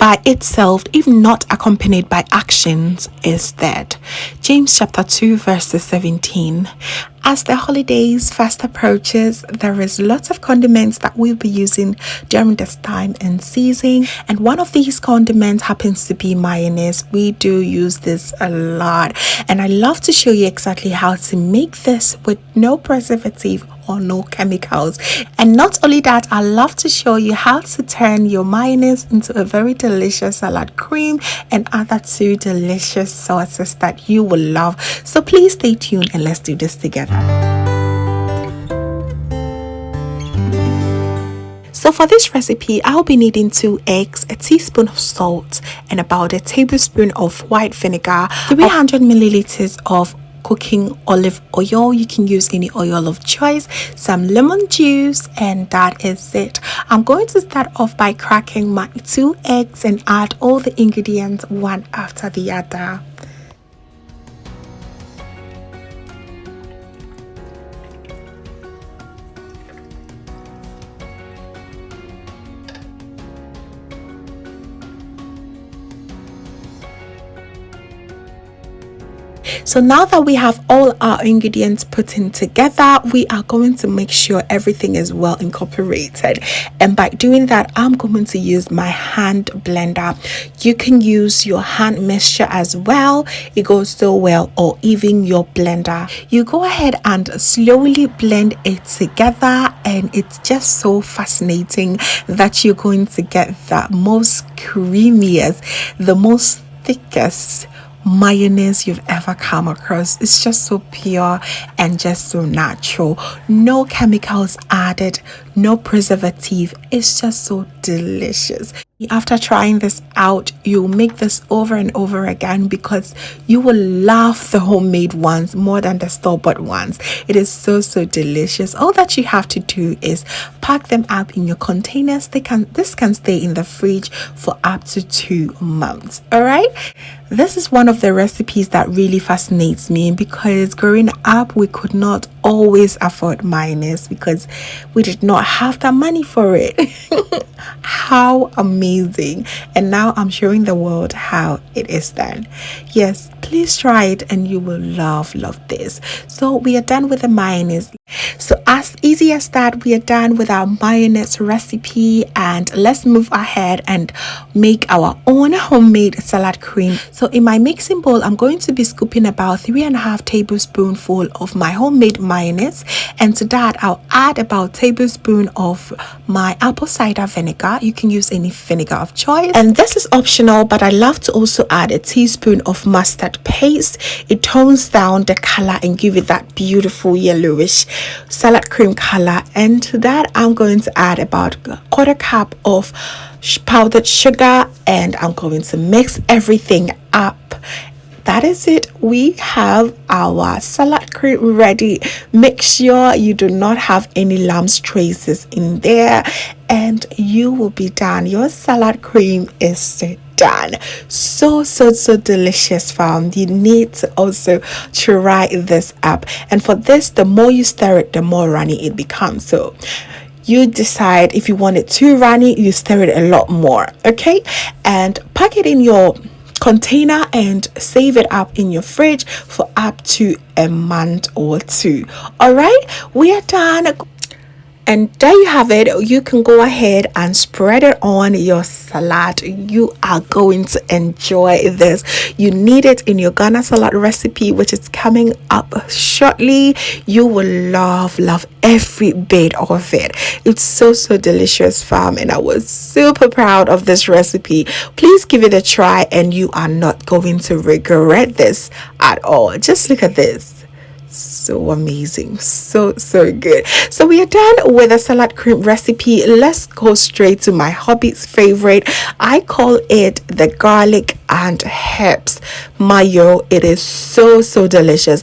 by itself if not accompanied by actions is dead. James chapter 2 verses 17. As the holidays fast approaches, there is lots of condiments that we'll be using during this time and season. And one of these condiments happens to be mayonnaise. We do use this a lot. And I love to show you exactly how to make this with no preservative or no chemicals. And not only that, I love to show you how to turn your mayonnaise into a very delicious salad cream and other two delicious sauces that you will love. So please stay tuned and let's do this together. So for this recipe, I'll be needing 2 eggs, a teaspoon of salt, and about a tablespoon of white vinegar, 300 milliliters of cooking olive oil. You can use any oil of choice, some lemon juice, and that is it. I'm going to start off by cracking my 2 eggs and add all the ingredients one after the other. So now that we have all our ingredients put in together, we are going to make sure everything is well incorporated. And by doing that, I'm going to use my hand blender. You can use your hand mixture as well. It goes so well, or even your blender. You go ahead and slowly blend it together, and it's just so fascinating that you're going to get the most creamiest, the most thickest mayonnaise you've ever come across. It's just so pure and just so natural. No chemicals added, no preservative. It's just so delicious. After trying this out, you'll make this over and over again because you will love the homemade ones more than the store-bought ones. It is so delicious. All that you have to do is pack them up in your containers. This can stay in the fridge for up to 2 months. All right, this is one of the recipes that really fascinates me because growing up we could not always afford mayonnaise because we did not have the money for it. How amazing. And now I'm showing the world how it is done. Yes, please try it and you will love this. So we are done with the mayonnaise. So as easy as that, we are done with our mayonnaise recipe, and let's move ahead and make our own homemade salad cream. So in my mixing bowl, I'm going to be scooping about 3.5 tablespoonful of my homemade mayonnaise, and to that I'll add about tablespoon of my apple cider vinegar. You can use any vinegar of choice, and this is optional, but I love to also add a teaspoon of mustard paste. It tones down the color and give it that beautiful yellowish salad cream color. And to that I'm going to add about a 1/4 cup of powdered sugar, and I'm going to mix everything up. That is it. We have our salad cream ready. Make sure you do not have any lump traces in there, and you will be done. Your salad cream is done. So delicious, fam. You need to also try this up, and for this, the more you stir it, the more runny it becomes. So you decide if you want it too runny, you stir it a lot more. Okay, and pack it in your container and save it up in your fridge for up to a month or 2. All right, we are done. And there you have it. You can go ahead and spread it on your salad. You are going to enjoy this. You need it in your Ghana salad recipe, which is coming up shortly. You will love every bit of it. It's so delicious, fam, and I was super proud of this recipe. Please give it a try and you are not going to regret this at all. Just look at this. So amazing, so good. So we are done with the salad cream recipe. Let's go straight to my hubby's favorite. I call it the garlic and herbs mayo. It is so delicious.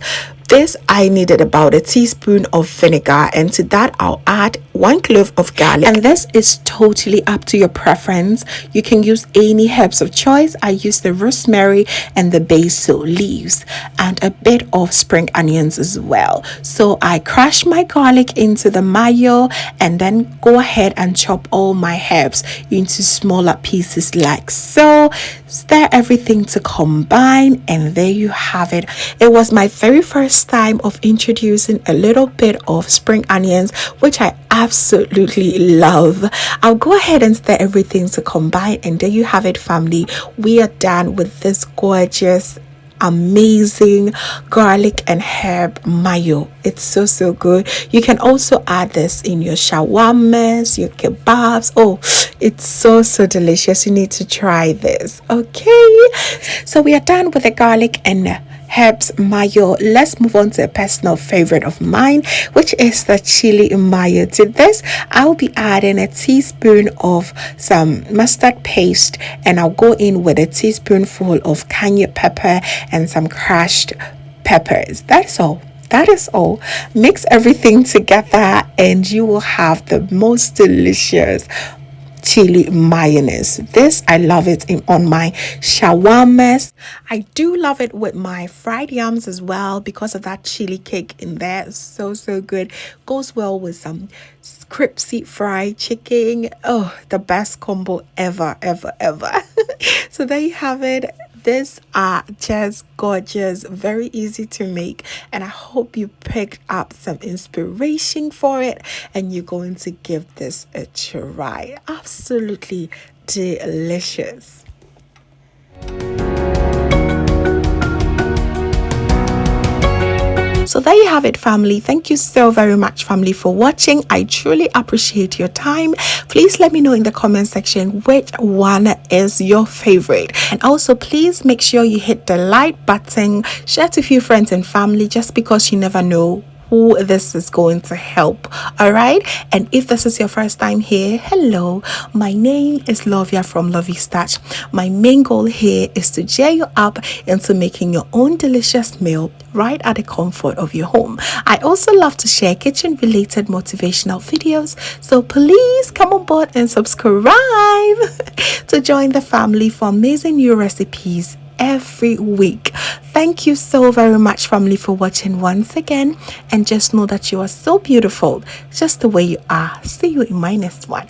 this I needed about a teaspoon of vinegar, and to that I'll add 1 clove of garlic, and this is totally up to your preference. You can use any herbs of choice. I use the rosemary and the basil leaves and a bit of spring onions as well. So I crush my garlic into the mayo and then go ahead and chop all my herbs into smaller pieces like so. Stir everything to combine, and there you have it. It was my very first time of introducing a little bit of spring onions, which I absolutely love. I'll go ahead and stir everything to combine, and there you have it, family. We are done with this gorgeous, amazing garlic and herb mayo. It's so good. You can also add this in your shawarmas, your kebabs. Oh, it's so delicious. You need to try this. Okay, so we are done with the garlic and herbs mayo. Let's move on to a personal favorite of mine, which is the chili mayo. To this I'll be adding a teaspoon of some mustard paste, and I'll go in with a teaspoonful of cayenne pepper and some crushed peppers. That is all. Mix everything together and you will have the most delicious chili mayonnaise. This I love it on my shawarmas. I do love it with my fried yams as well because of that chili cake in there. So good. Goes well with some crispy fried chicken. Oh, the best combo ever. So there you have it. These are just gorgeous, very easy to make, and I hope you picked up some inspiration for it and you're going to give this a try. Absolutely delicious. So there you have it, family. Thank you so very much, family, for watching. I truly appreciate your time. Please let me know in the comment section which one is your favorite, and also please make sure you hit the like button, share to a few friends and family, just because you never know who this is going to help. All right, and if this is your first time here, hello, my name is Lovia from Lovystouch. My main goal here is to cheer you up into making your own delicious meal right at the comfort of your home. I also love to share kitchen related motivational videos, so please come on board and subscribe to join the family for amazing new recipes every week. Thank you so very much, family, for watching once again, and just know that you are so beautiful just the way you are. See you in my next one.